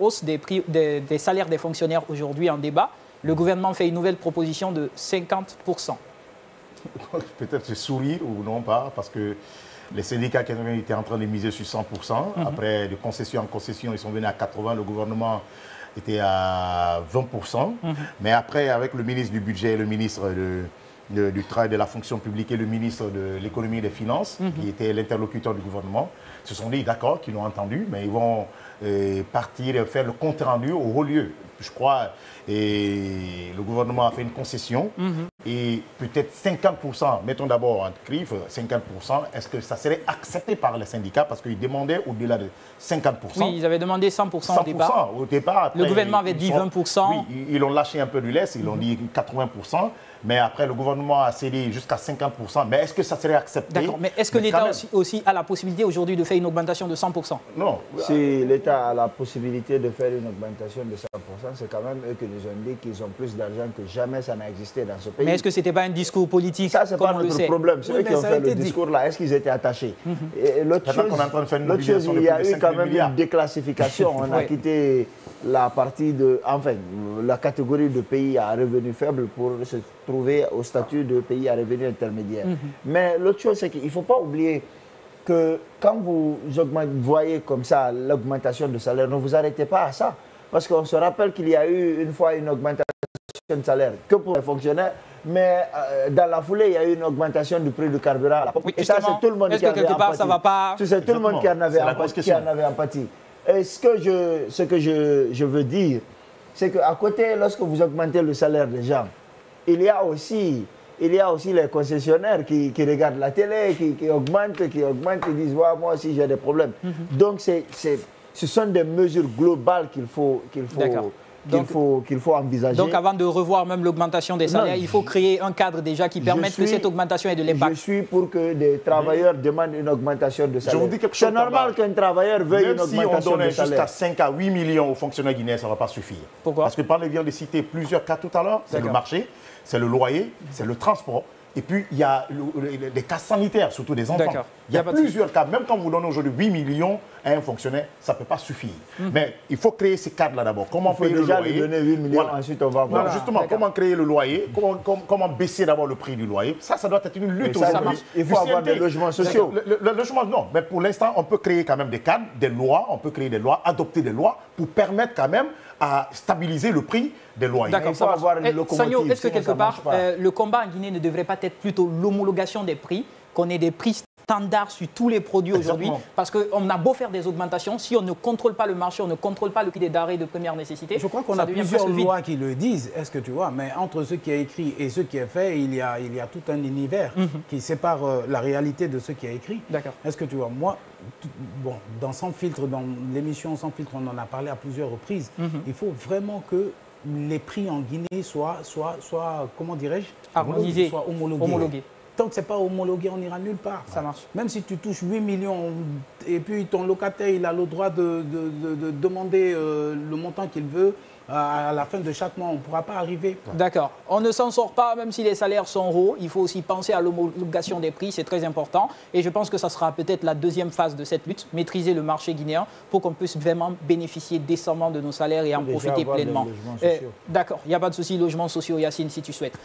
hausse des des salaires des fonctionnaires aujourd'hui en débat. Le gouvernement fait une nouvelle proposition de 50%. Peut-être se sourire ou non pas, parce que les syndicats étaient en train de miser sur 100%. Après, de concession en concession, ils sont venus à 80%. Le gouvernement était à 20%. Mais après, avec le ministre du Budget, le ministre du Travail, de la Fonction publique et le ministre de l'Économie et des Finances, qui était l'interlocuteur du gouvernement, se sont dit d'accord, qu'ils l'ont entendu, mais ils vont partir faire le compte rendu au haut lieu. Je crois, et le gouvernement a fait une concession, et peut-être 50%, mettons d'abord en CRIF, 50%, est-ce que ça serait accepté par les syndicats? Parce qu'ils demandaient au-delà de 50%. Oui, ils avaient demandé 100% au départ. Après, le gouvernement avait dit 20%. Oui, ils ont lâché un peu du lest, ils ont dit 80%, mais après le gouvernement a cédé jusqu'à 50%. Mais est-ce que ça serait accepté? D'accord, mais est-ce que l'État aussi a la possibilité aujourd'hui de faire une augmentation de 100%? Non. Si l'État a la possibilité de faire une augmentation de 100%, c'est quand même eux qui nous ont dit qu'ils ont plus d'argent que jamais ça n'a existé dans ce pays. Mais est-ce que ce n'était pas un discours politique? Ça, c'est pas notre problème. C'est eux qui ont fait le discours là. Est-ce qu'ils étaient attachés? L'autre chose, il y a eu quand même une déclassification. On a quitté la partie de, enfin, la catégorie de pays à revenus faibles pour se trouver au statut de pays à revenus intermédiaires. Mais l'autre chose, c'est qu'il ne faut pas oublier que quand vous voyez comme ça l'augmentation de salaire, ne vous arrêtez pas à ça. Parce qu'on se rappelle qu'il y a eu une fois une augmentation de salaire que pour les fonctionnaires, mais dans la foulée, il y a eu une augmentation du prix du carburant à la pompe. Et ça, c'est tout le monde qui avait empathie. Ça va pas... C'est tout le monde qui en avait empathie. Et ce que je veux dire, c'est qu'à côté, lorsque vous augmentez le salaire des gens, il y a aussi les concessionnaires qui regardent la télé, qui augmentent, qui disent ouais, moi aussi j'ai des problèmes. Donc ce sont des mesures globales qu'il faut envisager. Donc avant de revoir même l'augmentation des salaires, il faut créer un cadre déjà qui permette que cette augmentation ait de l'impact. Je suis pour que des travailleurs demandent une augmentation de salaire. C'est normal qu'un travailleur veuille une augmentation de salaire. Même si on donnait jusqu'à 5 à 8 millions aux fonctionnaires guinéens, ça ne va pas suffire. Pourquoi? Parce que Pané vient de citer plusieurs cas tout à l'heure. C'est le marché, c'est le loyer, c'est le transport. Et puis, il y a des cas sanitaires, surtout des enfants. Il y a plusieurs cas. Même quand vous donnez aujourd'hui 8 millions à un fonctionnaire, ça ne peut pas suffire. Mais il faut créer ces cadres-là d'abord. Comment payer le loyer? Déjà lui donner 8 millions, ensuite on va voir. Justement, comment créer le loyer? Comment baisser d'abord le prix du loyer? Ça doit être une lutte aujourd'hui. Il faut avoir des logements sociaux. Le logement, non. Mais pour l'instant, on peut créer quand même des cadres, des lois. On peut créer des lois, adopter des lois pour permettre quand même à stabiliser le prix des loyers. D'accord, il faut avoir une locomotive. Sagno, est-ce que quelque part, le combat en Guinée ne devrait pas être plutôt l'homologation des prix, qu'on ait des prix standards sur tous les produits aujourd'hui? Parce qu'on a beau faire des augmentations, si on ne contrôle pas le marché, on ne contrôle pas le prix des denrées de première nécessité. Je crois qu'on a plusieurs lois qui le disent, est-ce que tu vois? Mais entre ce qui est écrit et ce qui est fait, il y a tout un univers qui sépare la réalité de ce qui est écrit. D'accord. Est-ce que tu vois? Moi, bon, dans Sans Filtre, dans l'émission Sans Filtre, on en a parlé à plusieurs reprises. Il faut vraiment que les prix en Guinée soient comment dirais-je, harmonisés, soient homologués. Tant que ce n'est pas homologué, on n'ira nulle part. Ça marche. Même si tu touches 8 millions et puis ton locataire il a le droit de demander le montant qu'il veut, à la fin de chaque mois, on ne pourra pas arriver. D'accord. On ne s'en sort pas, même si les salaires sont hauts. Il faut aussi penser à l'homologation des prix, c'est très important. Et je pense que ça sera peut-être la deuxième phase de cette lutte, maîtriser le marché guinéen pour qu'on puisse vraiment bénéficier décemment de nos salaires et en profiter pleinement. D'accord, il n'y a pas de souci, logements sociaux, Yacine, si tu souhaites.